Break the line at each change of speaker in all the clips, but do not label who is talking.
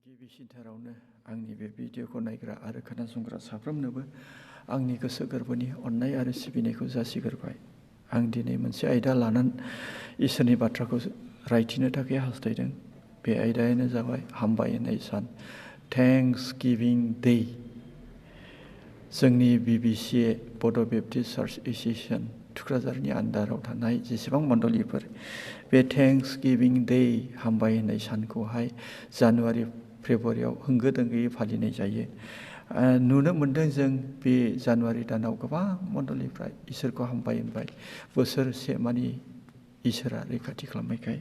गिबिसिनथारावनो आंनि बे भिडिअखौ नायग्रा आरो खोनासंग्रा साफ्रोमनोबो आंनि गोसो गोरबोनि अननाय आरो सिबिनायखौ जासिग्रोबाय। आं दिनै मोनसे आयदा लानानै इसोरनि बाथ्राखौ रायथिनो थाखाय हास्थायदों। बे आयदायानो जाबाय हामबायनाय सान, थेंक्स गिभिं डे। जोंनि BBC बड' बेप्टिस्ट चार्च एस'सिएशन थुक्राझारनि आन्दाराव थानाय जेसेबां मण्डलिफोर बे थेंक्स गिभिं डे हामबायनाय सानखौहाय जानुवारि फेब्रुवारियाव होंगो दोंगोयै फालिनाय जायो। नुनो मोन्दों जों बे जानुवारि दानाव गोबां मण्डलिफ्रा इसोरखौ हामबायबाय बोसोरसे मानि इसोरा रैखाथि खालामनायखाय।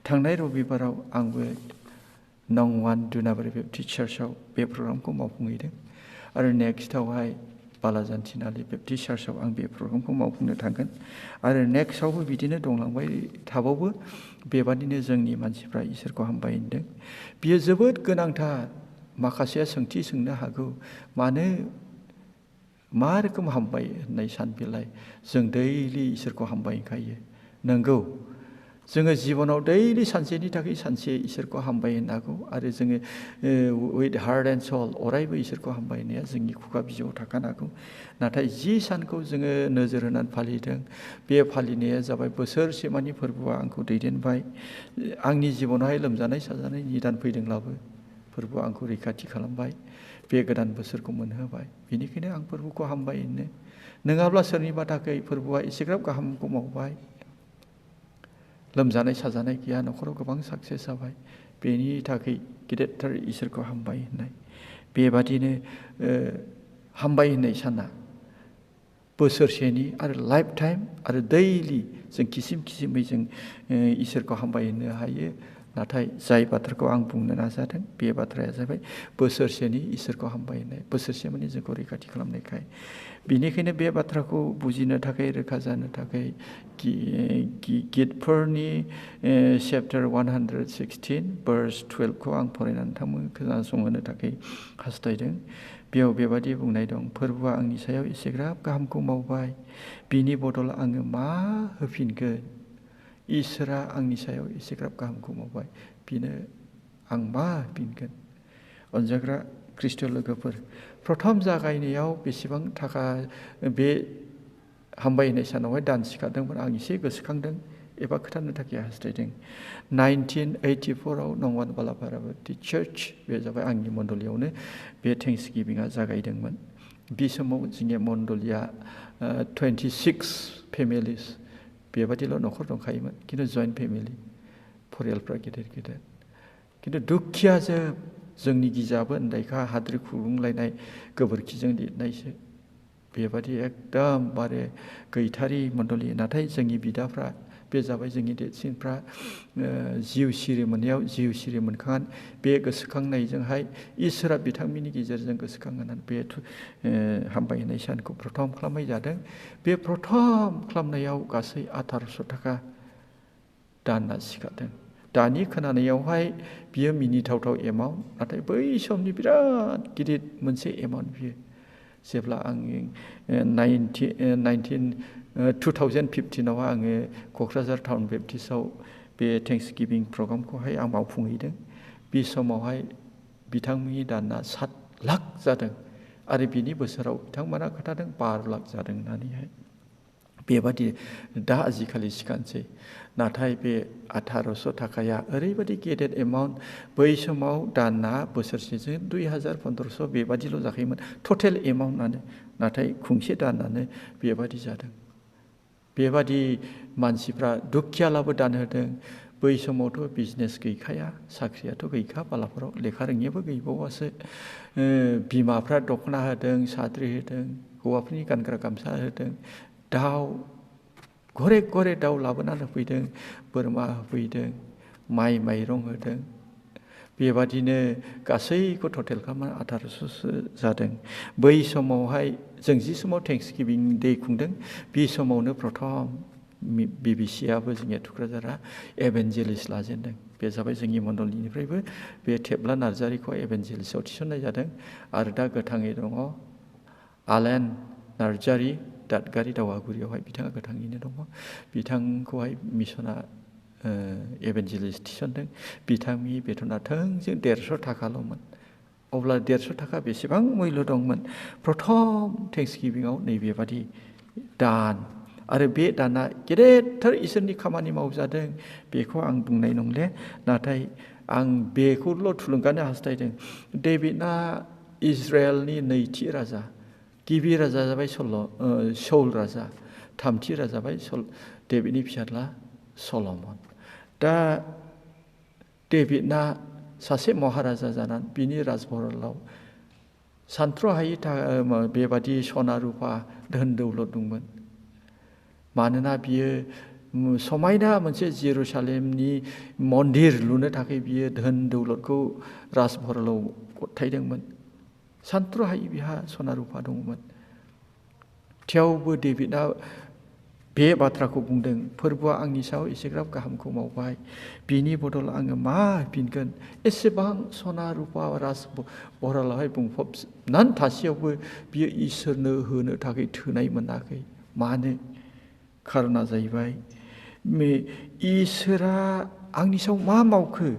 थांनाय रबिबाराव आंबो नं 1 दुनाबारि बेप्टिस्ट चार्चआव बे प्रग्रामखौ मावफुंहैदों आरो नेक्स्टआवहाय बालाजान्थिनालि बेप्टिस्ट चार्चआव आं बे प्रग्रामखौ मावफुंनो थांगोन आरो नेक्स्टआवबो बिदिनो दंलांबाय थाबावो। बेबादिनो जोंनि मानसिफ्रा इसोरखौ हामबाय होनदों। बियो जोबोद गोनांथार। माखासेया सोंथि सोंनो हागौ, मानो मा रोखोम हामबाय होननाय सान बेलाय? जों दैलि इसोरखौ हामबायखायो। नंगौ, जोङो जिबनाव दैलि सानसेनि थाखाय सानसे इसोरखौ हामबाय होनांगौ आरो जोङो उइथ हार्ट एन्ड सल अरायबो इसोरखौ हामबायनाया जोंनि खुगा बिजौआव थाखानांगौ। नाथाय जि सानखौ जोङो नोजोर होनानै फालिदों, बे फालिनाया जाबाय बोसोरसे मानि फोरबोआ आंखौ दैदेनबाय। आंनि जिबनावहाय लोमजानाय साजानाय निदान फैदोंब्लाबो फोरबोआ आंखौ रैखाथि खालामबाय, बे गोदान बोसोरखौ मोनहोबाय। बेनिखायनो आं फोरबोखौ हामबाय होनो। नङाब्ला सोरनिबा थाखाय फोरबोआ एसेग्राब गाहामखौ मावबाय, लोमजानाय साजानाय गैया, न'खराव गोबां साक्सेस जाबाय, बेनि थाखाय गेदेरथार इसोरखौ हामबाय होननाय। बेबादिनो हामबाय होननाय साना बोसोरसेनि आरो लाइफ टाइम आरो दैलि जों किसिम किसिमै जों इसोरखौ हामबाय होनो हायो। नाथाय जाय बाथ्राखौ आं बुंनो नाजादों बे बाथ्राया जाबाय बोसोरसेनि इसोरखौ हामबाय होननाय, बोसोरसे माने जोंखौ रैखाथि खालामनायखाय। बेनिखायनो बे बाथ्राखौ बुजिनो थाखाय, रोखा जानो थाखाय गितफोरनि चेप्टार 116 verse 12खौ आं फरायनानै नोंथांमोन खोनासंहोनो थाखाय हास्थायदों। बेयाव बेबादि बुंनाय दं, फोरबोआ आंनि सायाव एसेग्राब गाहामखौ मावबाय, बिनि बदल आङो मा होफिनगोन? इसोरा आंनि सायाव एसेग्राब गाहामखौ मावबाय, बिनो आं मा होफिनगोन? अनजाग्रा ख्रिस्ट' लोगोफोर, प्रथम जागायनायाव बेसेबां थाखा बे हामबायनाय सानावहाय दान सिखारदोंमोन आं एसे गोसोखांदों एबा खोथानो थाखाय हास्थायदों। 1984आव नंवान बालापाराबाति चार्च, बे जाबाय आंनि मण्डलियावनो बे थेंक्स गिभिंआ जागायदोंमोन। बे समाव जोंनि मण्डलिया 26 फेमिलिस बेबादिल' न'खर दंखायोमोन, खिन्थु जइन्ट फेमिलि, फरियालफ्रा गेदेर गेदेर। खिन्थु दुखिया जोंनि गिजाबो उन्दैखा हाद्रि खुग्लुंलायनाय गोबोरखिजों लिरनायसो, बेबादि एकदमबारे गैथारि मण्डलि। नाथाय जोंनि बिदाफ्रा, बे जाबाय जोंनि देरसिनफ्रा, जिउ सिरि मोननायाव जिउ सिरि मोनखांनानै बे गोसोखांनायजोंहाय इसोरा बिथांमोननि गेजेरजों गोसोखांहोनानै बे हामबायनाय सानखौ प्रथम खालामनाय जादों। बे प्रथम खालामनायाव गासै 1800 थाखा दाना सिखारदों। दानि खोनानायावहाय बियो मिनिथावथाव एमाउन्ट, नाथाय बै समनि बिराद गिदिर मोनसे एमाउन्ट बियो। जेब्ला आङो 2015आव आङो क'क्राझार टाउन बेप्टिस्टआव बे थेंक्स गिभिं प्रग्रामखौहाय आं मावफुंहैदों, बे समावहाय बिथांमोननि दाना 7 लाख जादों आरो बिनि बोसोराव बिथांमोना खोन्थादों 12 लाख जादों होननानैहाय। बेबादि दा आजिखालि सिखारनोसै। नाथाय बे 1800 थाखाया ओरैबायदि गेदेर एमाउन्ट, बै समाव दाना बोसोरसेजों 2000-1500 बेबादिल' जाखायोमोन टटेल एमाउन्टआनो। नाथाय खुंसे दानानो बेबादि जादों। बेबादि मानसिफ्रा दुखियालाबो दान होदों। बै समावथ' बिजनेस गैखाया, साख्रियाथ' गैखा बालाफोराव, लेखा रोङियाबो गैबावासो। बिमाफ्रा दख'ना होदों, साद्रि होदों, हौवाफोरनि गानग्रा गामसा होदों, दाउ घरे घरे दाउ लाबोनानै होफैदों, बोरमा होफैदों, माइ माइरं होदों। बेबादिनो गासैखौ टटेल खालामनानै 1800सो जादों। बै समावहाय जों जि समाव थेंक्स गिभिं डे खुंदों, बे समावनो प्रथम BBCआबो जोंनिया थुक्राझारा एभेन्जेलिस्ट लाजेनदों। बे जाबाय जोंनि मण्डलिनिफ्रायबो बे थेब्ला नार्जारिखौ एभेन्जेलिस्टआव थिसननाय जादों। आरो दा गोथाङै दङ आलेन नार्जारि, दादगारि दावगागुरियावहाय बिथाङा गोथाङैनो दङ। बिथांखौहाय मिसना एभेन्जेलिस्ट थिसनदों बिथांनि बेथना थोंजों 150 थाखाल'मोन अब्ला 150 थाखा बेसेबां मुल्य दंमोन प्रथम थेंक्सगिभिंआव नैबेबादि दान आरो बे दाना गेदेरथार इसोरनि खामानि मावजादों बेखौ आं बुंनाय नंले नाथाय आं बेखौल' थुलुंगानो हास्थायदों डेभिडआ इजराइलनि नैथि राजा गिबि राजा जाबाय शौल राजा थामथि राजा जाबाय डेभिडनि फिसाज्ला सल'मन दा डेभिडना सासे महाराजा जानानै बिनि राजभराव सानथ्र'हायै बेबादि सना रुफा धोन दौलत दंमोन मानोना बियो समायना मोनसे जेरुसालेमनि मन्दिर लुनो थाखाय बियो धोन दौलतखौ राजभराव गथायदोंमोन सानथ्र'हायै बिहा सना रुफा दंमोन थेवबो डेभिडआ बे बाथ्राखौ बुंदों फोरबुआ आंनि सायाव एसेग्राब गाहामखौ मावबाय बिनि बदल आङो मा फिनगोन एसेबां सना रुपा राजभरावहाय बुंफबनानै थासेयावबो बियो इसोरनो होनो थाखाय थोनाय मोनाखै मानो खारना जाहैबाय इसोरा आंनि सायाव मा मावखो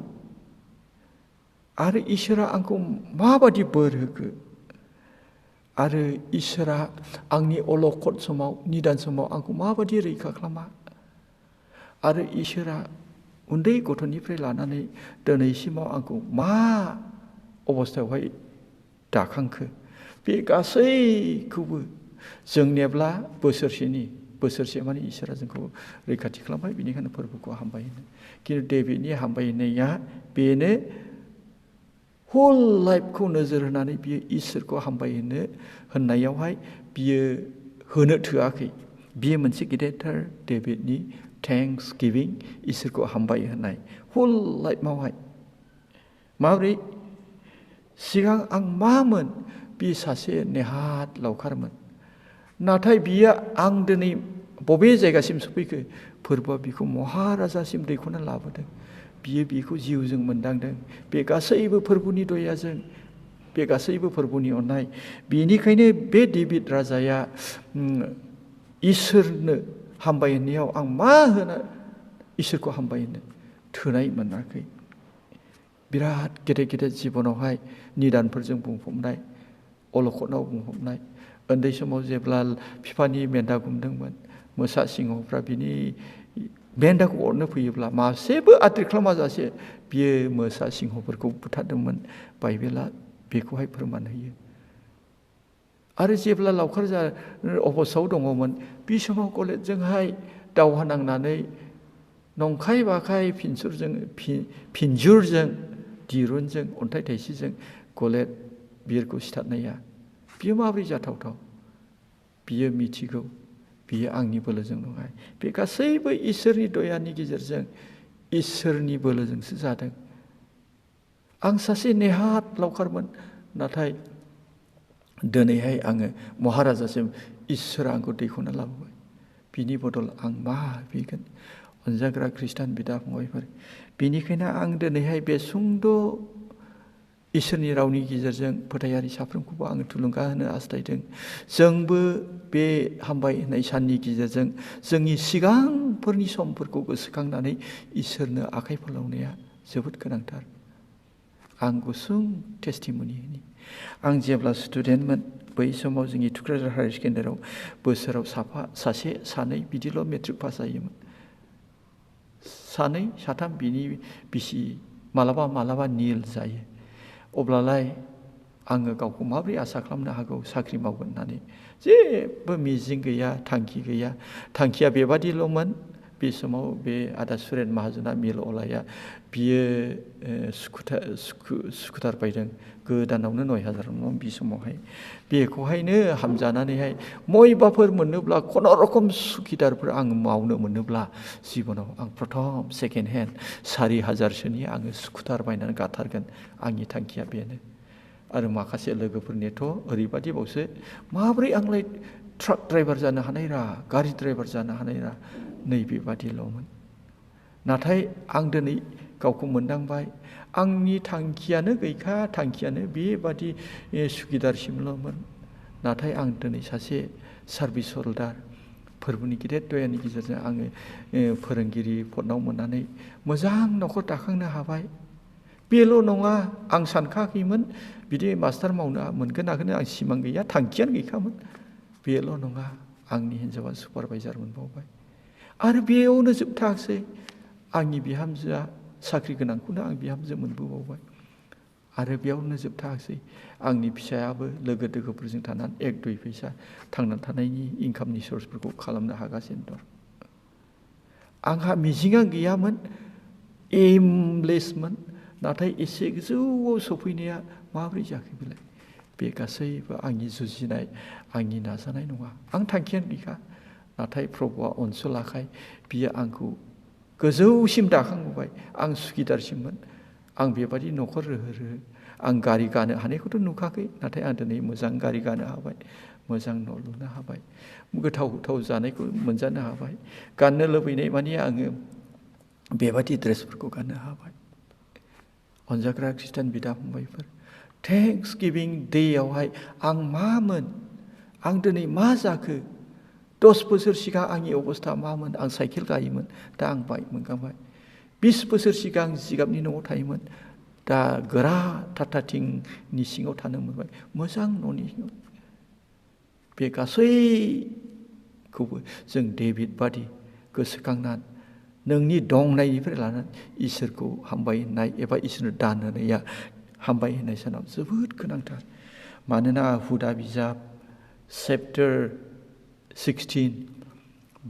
आरो इसोरा आंखौ माबादि बोर होखो आरो इसोरा आंनि अलखद समाव निदान समाव आंखौ माबादि रैखा खालामा आरो इसोरा उन्दै गथ'निफ्राय लानानै दिनैसिमाव आंखौ मा अबस्थायावहाय दाखांखो बे गासैखौबो जोंनियाब्ला बोसोरसे माने इसोरा जोंखौ रैखाथि खालामबाय बेनिखायनो फोरबोखौ हामबाय होनो खिन्थु डेभिडनि हामबायनाया बेनो हुल लाइफखौ नोजोर होनानै बियो इसोरखौ हामबाय होननायावहाय बियो होनो थोआखै बियो मोनसे गेदेरथार डेभिडनि थेंक्स गिभिं इसोरखौ हामबाय होननाय हुल लाइफआवहाय माबोरै सिगां आं मामोन बे सासे नेहाद लावखारमोन नाथाय बियो आं दिनै बबे जायगासिम सफैखो फोरबोआ बिखौ महाराजासिम दैखोना लाबोदों बियो बिखौ जिउजों मोनदांदों बे गासैबो फोरबोनि दयाजों बे गासैबो फोरबोनि अननाय बेनिखायनो बे डेभिड राजाया इसोरनो हामबाय होननायाव आं मा होनो इसोरखौ हामबाय होनो थोनाय मोनाखै बिराद गेदेर जिबनावहाय निदानफोरजों बुंफबनाय अलखदाव बुंफबनाय उन्दै समाव जेब्ला बिफानि मेन्दा गुमदोंमोन मोसा सिंहफ्रा बिनि मेन्दाखौ अरनो फैयोब्ला मासेबो आद्रि खालामाजासे बियो मोसा सिंहफोरखौ बुथारदोंमोन बाइबेला बेखौहाय फोरमान होयो आरो जेब्ला लावखार अबस्थायाव दङमोन बे समाव गलेटजोंहाय दावहा नांनानै नंखाय बाखाय फिनजुरजों दिरुनजों अन्थाइ थाइसेजों गलेट बिरखौ सिथारनाया बियो माबोरै जाथावथाव बियो मिथिगौ बियो आंनि बोलोजों नङा बे गासैबो इसोरनि दयानि गेजेरजों इसोरनि बोलोजोंसो जादों आं सासे नेहाद लावखारमोन नाथाय दिनैहाय आङो महाराजासिम इसोरा आंखौ दैखोना लाबोबाय बिनि बदल आं मा बिगोन अनजाग्रा खृष्टान बिदा फंबायफोर बेनिखायनो आं दिनैहाय बे सुंद' इसोरनि रावनि गेजेरजों फोथायारि साफ्रोमखौबो आङो थुलुंगा होनो हास्थायदों जोंबो बे हामबाय होननाय साननि गेजेरजों जोंनि सिगांफोरनि समफोरखौ गोसोखांनानै इसोरनो आखाइ फोलावनाया जोबोद गोनांथार आं गुसुं टेस्टिमनि होनि आं जेब्ला स्टुडेन्टमोन बै समाव जोंनि थुक्राझार हायार सेकेन्डारियाव बोसोराव सासे सानै बिदिल' मेट्रिक पास जायोमोन सानै साथाम बिनि बिसि मालाबा निल जायो अब्लालाय आङो गावखौ माबोरै आसा खालामनो हागौ साख्रि मावगोन होननानै जेबो मिजिं गैया थांखि गैया थांखिया बेबादिल'मोन बे समाव बे आदा सुरेन माहाजोना मिल अलाया बियो स्कुटार बायदों गोदानावनो 9,000 बे समावहाय बेखौहायनो हामजानानैहाय मयबाफोर मोनोब्ला खुनुरुखुम सुखिदारफोर आं मावनो मोनोब्ला जिबनाव आं प्रथम सेकेन्ड हेन्ड 4,000सोनि आङो स्कुटार बायनानै गाथारगोन आंनि थांखिया बेनो आरो माखासे लोगोफोरनिथ' ओरैबादिबावसो माबोरै आंलाय ट्राक ड्राइभार जानो हानाय रा गारि ड्राइभार जानो हानाय रा नैबेबादिल'मोन नाथाय आं दिनै गावखौ मोनदांबाय आंनि थांखियानो गैखा थांखियानो बेबादि सुखिदारसिमल'मोन नाथाय आं दिनै सासे सार्भिस हल्डार फोरबोनि गिदिर दयानि गेजेरजों आङो फोरोंगिरि पदनाव मोननानै मोजां न'खर दाखांनो हाबाय। बेल' नङा, आं सानखायाखैमोन बिदि मास्टार मावनो मोनगोन हागोन, आं सिमां गैया, थांखियानो गैखामोन। बेल' नङा, आंनि हिन्जावा सुपारभाइजार मोनबावबाय। आरो बेयावनो जोबथासै, आंनि बिहामजोआ साख्रि गोनांखौनो आं बिहामजो मोनबोबावबाय। आरो बेयावनो जोबथासै, आंनि फिसायाबो लोगो दोगोफोरजों थानानै 1-2 फैसा थांनानै थानायनि इनकामनि सर्सफोरखौ खालामनो हागासिनो दं। आंहा मिजिंआ गैयामोन, एमलेसमोन, नाथाय एसे गोजौआव सफैनाया माबोरै जाखो बेलाय? बे गासैबो आंनि जुजिनाय, आंनि नाजानाय नङा। आं थांखियानो गैखा, नाथाय प्रभुआ अनसुलाखाय बियो आंखौ गोजौसिम दाखांबोबाय। आं सुखिदारसिममोन। आं बेबादि न'खर रोहो आं गारि गानो हानायखौथ' नुखाखै, नाथाय आं दिनै मोजां गारि गानो हाबाय, मोजां न' लुनो हाबाय, गोथाव गोथाव जानायखौ मोनजानो हाबाय, गाननो लुबैनाय माने आङो बेबादि ड्रेसफोरखौ गाननो हाबाय। अनजाग्रा खृष्टान बिदा फंबायफोर, थेंक्स गिभिं डेयावहाय आं मामोन, आं दिनै मा जाखो? 10 बोसोर सिगां आंनि अबस्था मामोन? आं साइकेल गायोमोन, दा आं बाइक मोनगांबाय। 20 बोसोर सिगां जिगाबनि न'आव थायोमोन, दा गोरा टाटाथिंनि सिङाव थानो मोनबाय, मोजां न'नि सिङाव। बे गासैखौबो जों डेभिड बादि गोसोखांनानै नोंनि दंनायनिफ्राय लानानै इसोरखौ हामबायहोनाय एबा इसोरनो दान होनाया हामबाय होनाय सानाव जोबोद गोनांथार। मानोना हुदा बिजाब चेप्टार 16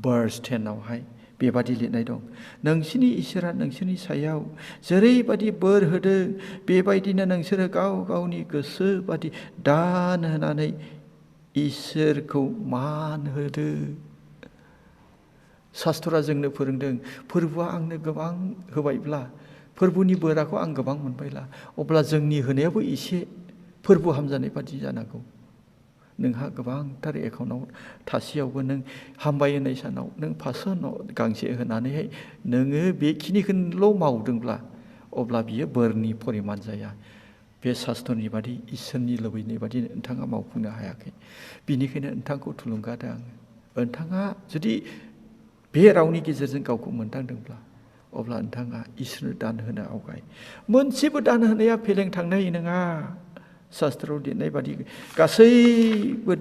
verse 10आवहाय बेबादि लिरनाय दं, नोंसोरनि इसोरा नोंसोरनि सायाव जेरैबादि बोर होदों, बेबायदिनो नोंसोरो गाव गावनि गोसो बादि दान होनानै इसोरखौ मान होदो। शास्त्रआ जोंनो फोरोंदों, फोरबोआ आंनो गोबां होबायब्ला, फोरबोनि बोराखौ आं गोबां मोनबायला, अब्ला जोंनि होनायाबो एसे फोरबो हामजानाय बादि जानांगौ। नोंहा गोबांथार एकाउन्टआव थासेयावबो नों हामबाय होनाय सानाव नों 500 गांसे होनानैहाय नोङो बेखिनिखौल' मावदोंब्ला, अब्ला बियो बोरनि परिमान जाया। बे शास्त्रनि बादि इसोरनि लुबैनाय बादि नोंथाङा मावफुंनो हायाखै। बिनिखायनो नोंथांखौ थुलुंगा होदों आङो, नोंथाङा जुदि बे रावनि गेजेरजों गावखौ मोनदांदोंब्ला, अब्ला नोंथाङा इसोरनो दान होनो आवगाय। मोनसेबो दान होनाया फेलें थांनाय नङा। शास्त्रआव लिरनाय बादि गासैबो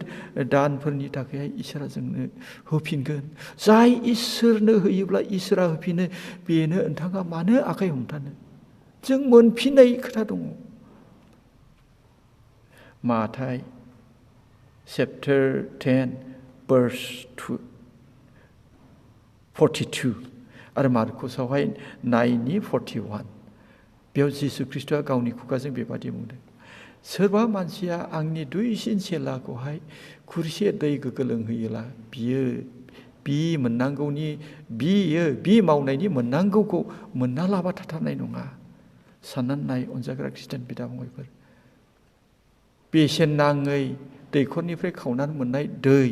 दानफोरनि थाखाय इसोरा जोंनो होफिनगोन। जाय इसोरनो होयोब्ला इसोरा होफिनो, बेनो नोंथाङा मानो आखाइ हमथानो? जों मोनफिननाय खोथा दङ। माथाय चेप्टार 10 verse 42 आरो मार्कसआवहाय 9:41, बेयाव जिसु ख्रिस्ट'आ गावनि खुगाजों बेबादि बुंदों, सोरबा मानसिया आंनि दुइसिन चेलाखौहाय खुरैसे दै गोग्गो लोंहोयोला, बि मोननांगौनि बि मावनायनि मोननांगौखौ मोनना लाबा थाथारनाय नङा। साननानै नाय अनजाग्रा खृष्टान बिदा फंबायफोर, बेसेन नाङै दैखरनिफ्राय खावनानै मोननाय दै,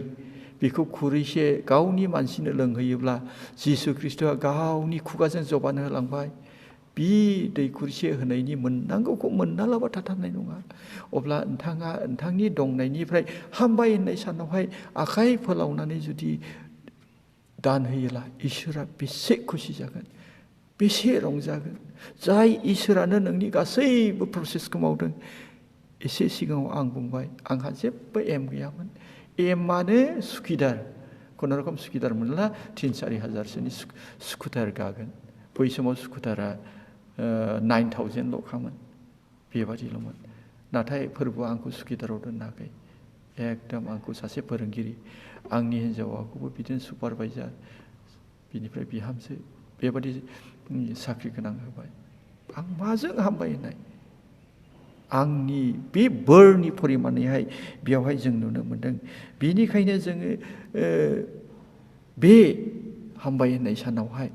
बेखौ खुरैसे गावनि मानसिनो लोंहोयोब्ला जिसु ख्रिस्ट'आ गावनि खुगाजों जबान होलांबाय, बि दै खुरैसे होनायनि मोननांगौखौ मोनना लाबा थाथारनाय नङा। अब्ला नोंथाङा नोंथांनि दंनायनिफ्राय हामबाय होननाय सानावहाय आखाइ फोलावनानै जुदि दान होयोला, इसोरा बेसे खुसि जागोन, बेसे रंजागोन। जाय इसोरानो नोंनि गासैबो प्रसेसखौ मावदों। एसे सिगाङाव आं बुंबाय, आंहा जेबो एम गैयामोन। एमानो सुखिदार, खुनुरुखुम सुखिदार मोनला 3-4 हाजारसोनि स्कुटार गागोन। बै समाव स्कुटारा 9,000ल'खामोन, बेबादिल'मोन। नाथाय फोरबोआ आंखौ सुखिदाराव दोनाखै, एकदम आंखौ सासे फोरोंगिरि, आंनि हिन्जावाखौबो बिदिनो सुपारभाइजार, बिनिफ्राय बिहामजो, बेबादि साख्रि गोनां होबाय। आं माजों हामबाय होननाय? आंनि बे बोरनि परिमानैहाय बेयावहाय जों नुनो मोनदों। बेनिखायनो जोङो बे हामबाय होननाय सानावहाय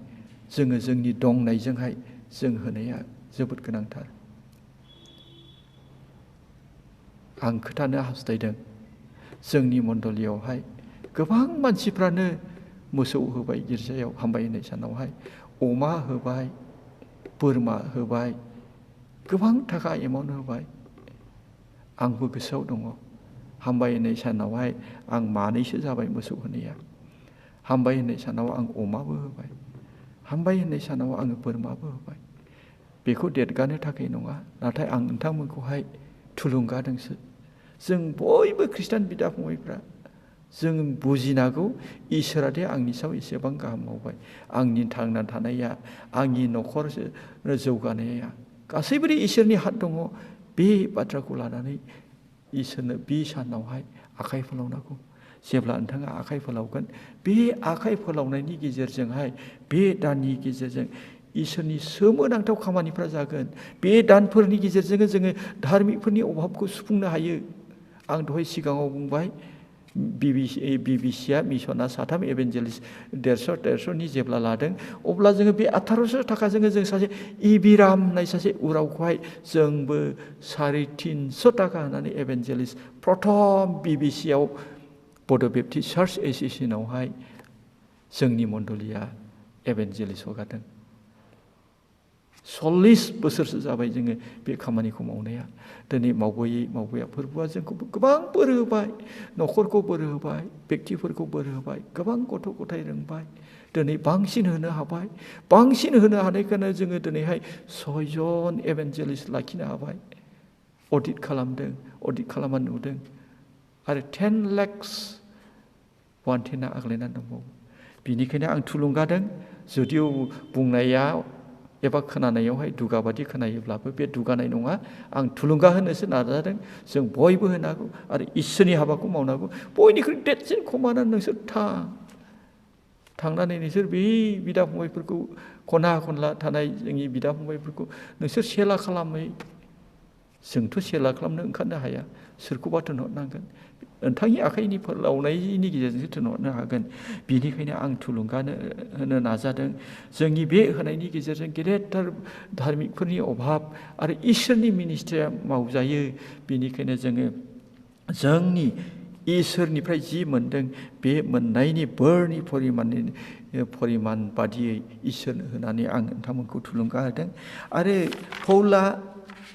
जोङो जोंनि दंनायजोंहाय जों होनाया जोबोद गोनांथार। आं खोथानो हास्थायदों, जोंनि मण्डलियावहाय गोबां मानसिफ्रानो मोसौ होबाय गिर्जायाव हामबाय होननाय सानावहाय, अमा होबाय, बोरमा होबाय, गोबां थाखा एमाउन्ट होबाय। आंबो गोसोआव दङ, हामबाय होननाय सानावहाय आं मानैसो जाबाय मोसौ होनाया। हामबाय होननाय सानाव आं अमाबो होबाय, हामबाय होननाय सानाव आङो बोरमाबो होबाय। बेखौ देरगानो थाखाय नङा, नाथाय आं नोंथांमोनखौहाय थुलुंगादोंसो। जों बयबो खृष्टान बिदा फंबायफ्रा जों बुजिनांगौ इसोरादे आंनि सायाव एसेबां गाहाम मावबाय। आंनि थांना थानाया, आंनि न'खर जौगानाया गासैबो इसोरनि हात दङ। बे बाथ्राखौ लानानै इसोरनो बे सानावहाय आखाइ फोलावनांगौ। जेब्ला नोंथाङा आखाइ फोलावगोन, बे आखाइ फोलावनायनि गेजेरजोंहाय बे दाननि गेजेरजों इसोरनि सोमोनांथाव खामानिफ्रा जागोन। बे दानफोरनि गेजेरजोंनो जोङो धार्मिकफोरनि अभाबखौ सुफुंनो हायो। आं दहाय सिगाङाव बुंबाय, बिबिसिआ मिसना साथाम एभेन्जेलिस्ट 150-150नि जेब्ला लादों, अब्ला जोङो बे 1800 थाखाजोंनो जों सासे इबिराम होननाय सासे उरावखौहाय जोंबो 350 थाखा होनानै एभेन्जेलिस्ट प्रथम बिबिसिआव बड' बेप्टिस्ट चार्च एस'सिएशनावहाय जोंनि मण्डलिया एभेन्जेलिस्ट हगारदों। 40 बोसोरसो जाबाय जोङो बे खामानिखौ मावनाया। दिनै मावबोयै फोरबोआ जोंखौ गोबां बोर होबाय, न'खरखौ बोर होबाय, बेक्तिफोरखौ बोर होबाय, गोबां गथ' गथाय रोंबाय। दिनै बांसिन होनो हाबाय। बांसिन होनो हानायखौनो जोङो दिनैहाय 6 जन एभेन्जेलिस्ट लाखिनो हाबाय। अडिट खालामदों, अडिट खालामना नुदों। आरो 10 लाख वान्टेना आग्लायनानै दंबावो। बिनिखायनो आं थुलुंगादों, जुदिव बुंनाया एबा खोनानायावहाय दुगाबादि खोनायोब्लाबो बे दुगानाय नङा। आं थुलुंगा होनोसो नाजादों। जों बयबो होनांगौ आरो इसोरनि हाबाखौ मावनांगौ। बयनिख्रुइ देरसिन खमाना नोंसोर थांनानै नोंसोर बै बिदा फंबायफोरखौ, खना खनला थानाय जोंनि बिदा फंबायफोरखौ नोंसोर सेला खालामै। जोंथ' सेला खालामनो ओंखारनो हाया, सोरखौबा थिनहरनांगोन। नोंथांनि आखाइनि फोलावनायनि गेजेरजोंसो थिनहरनो हागोन। बिनिखायनो आं थुलुंगानो होनो नाजादों। जोंनि बे होनायनि गेजेरजों गेदेरथार धार्मिकफोरनि अभाब आरो इसोरनि मिनिस्ट्रिया मावजायो। बिनिखायनो जोङो जोंनि इसोरनिफ्राय जि मोनदों, बे मोननायनि बोरनि परिमान बादियै इसोरनो होनानै आं नोंथांमोनखौ थुलुंगा होदों। आरो पौला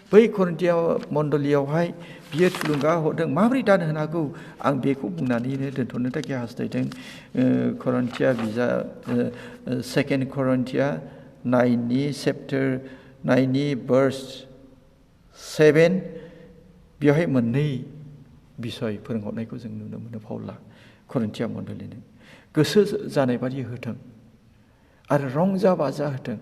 बै करिन्थिया मण्डलियावहाय बियो थुलुंगा हरदों माबोरै दान होनांगौ। आं बेखौ बुंनानैनो दोनथ'नो थाखाय हास्थायदों। करिन्थिया बिजाब 2 करिन्थिया 9नि चेप्टार 9नि verse 7, बेवहाय मोननै बिसय फोरोंहरनायखौ जों नुनो मोनो। पाउला करिन्थिया मण्डलिनो गोसो जानाय बादि होथों आरो रंजा बाजा होथों।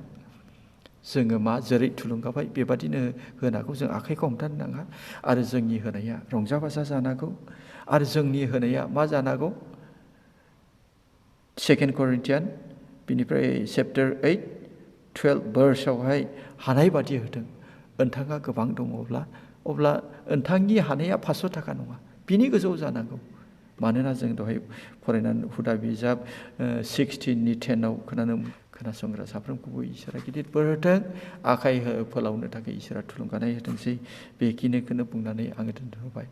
जोङो जेरै थुलुंगाबाय बेबादिनो होनांगौ। जों आखाइखौ हमथानो नाङा। आरो जोंनि होनाया रंजा बाजा जानांगौ। आरो जोंनि होनाया मा जानांगौ? 2 करिन्थियान बिनिफ्राय चेप्टार 8-12 verseआवहाय हानाय बादि होथों। नोंथाङा गोबां दङब्ला, अब्ला नोंथांनि हानाया 500 थाखा नङा, बिनि गोजौआव जानांगौ। मानोना जों दहाय फरायनानै हुदा बिजाब 16नि 10आव खोनासंग्रा साफ्रोमखौबो इसोरा गिदिर बोर होथों। आखाइ फोलावनो थाखाय इसोरा थुलुंगानाय होथोंसै। बेखिनिखौनो बुंनानै आङो दोनथ'बाय।